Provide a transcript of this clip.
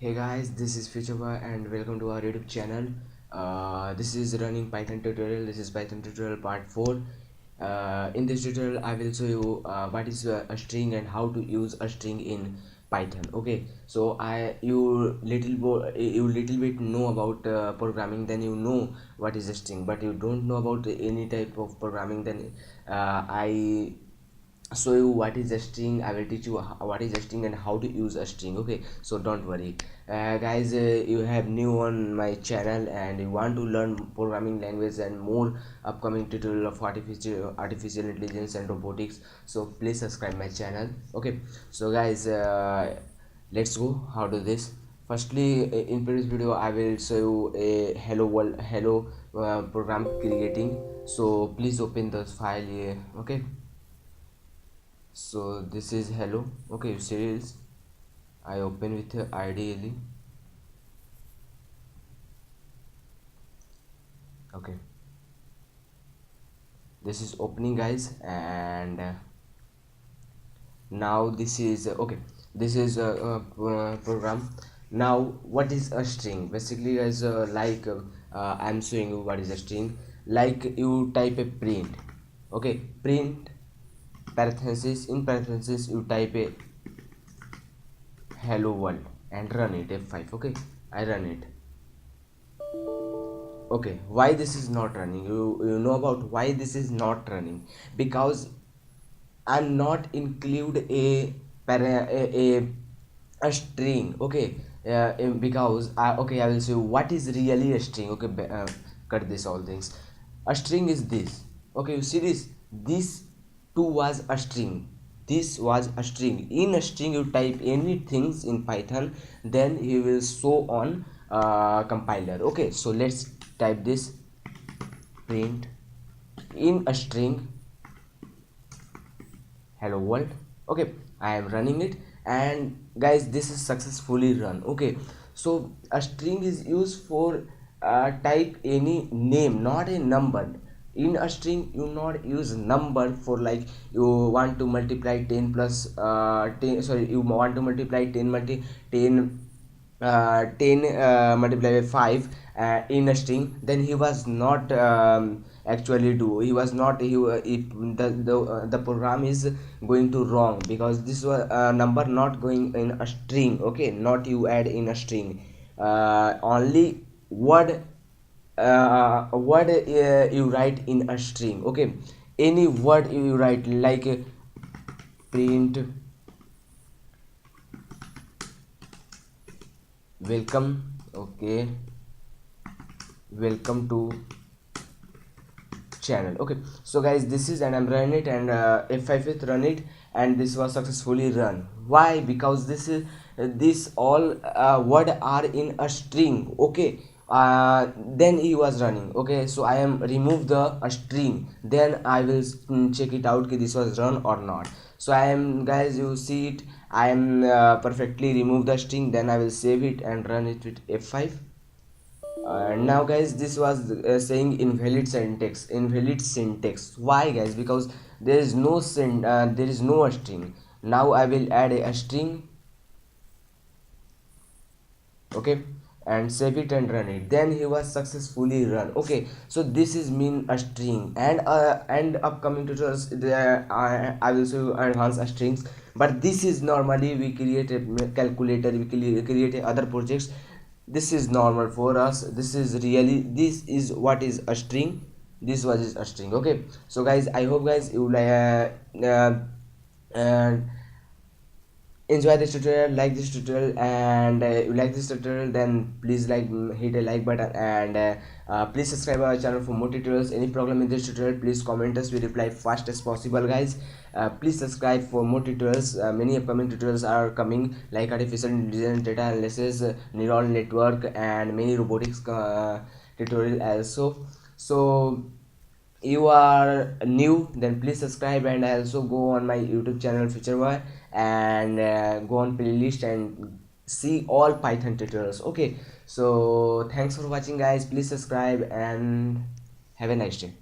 Hey guys, this is FutureBoy and welcome to our YouTube channel. This is running Python tutorial. This is Python tutorial part 4. In this tutorial, I will show you what is a string and how to use a string in Python. Okay, so you little bit know about programming, then you know what is a string, but you don't know about any type of programming. Then I show you what is a string. I will teach you what is a string and how to use a string. Okay, so don't worry, guys. You have new on my channel and you want to learn programming language and more upcoming tutorial of artificial intelligence and robotics, so please subscribe my channel. Okay, so guys, let's go how to this. Firstly, in previous video I will show you a hello world program creating, so please open the file here. Okay, so this is hello. Okay, you see this, I open with ideally. Okay, this is opening, guys, and now this is okay, this is a program. Now what is a string? Basically, guys, I'm showing you what is a string. Like you type a print. Okay, print parenthesis, in parenthesis you type a hello world and run it F5. Okay, I run it. Okay, why this is not running? You know about why this is not running? Because I'm not include a string. Okay, because okay, I will say what is really a string. Okay, cut this all things. A string is this. Okay, you see this, this two was a string, this was a string. In a string you type anything in Python, then he will show on compiler. Okay, so let's type this print in a string hello world. Okay, I am running it, and guys, this is successfully run. Okay, so a string is used for type any name, not a number. In a string you not use number for, like, you want to multiply 10 plus 10, sorry, you want to multiply 10 multi 10 10 multiplied by 5 in a string, then he was not actually do, he was not, if the program is going to wrong, because this was a number not going in a string. Okay, not you add in a string, only word you write in a string. Okay, any word you write, like print welcome. Okay, welcome to channel. Okay, so guys, this is, and I'm running it, and F5 with run it, and this was successfully run. Why? Because this is this all word are in a string. Okay, then he was running. Okay, so I am remove the string, then I will check it out that this was run or not. So I am, guys, you see it, I am perfectly remove the string, then I will save it and run it with F5. Now, guys, this was saying invalid syntax. Why, guys? Because there is no there is no string. Now I will add a string. Okay, and save it and run it, then he was successfully run. Okay, so this is mean a string, and upcoming tutorials there I will show you advanced strings. But this is normally we create a calculator, we create a other projects. This is normal for us, this is really, this is what is a string, this was a string. Okay, so guys, I hope, guys, you and enjoy this tutorial, like this tutorial, and you like this tutorial, then please hit a like button, and please subscribe our channel for more tutorials. Any problem in this tutorial, please comment us, we reply fast as possible, guys. Please subscribe for more tutorials. Many upcoming tutorials are coming, like artificial intelligence, data analysis, neural network, and many robotics tutorial also. So you are new, then please subscribe, and also go on my YouTube channel FutureBoy, and go on playlist and see all Python tutorials. Okay, so thanks for watching, guys. Please subscribe and have a nice day.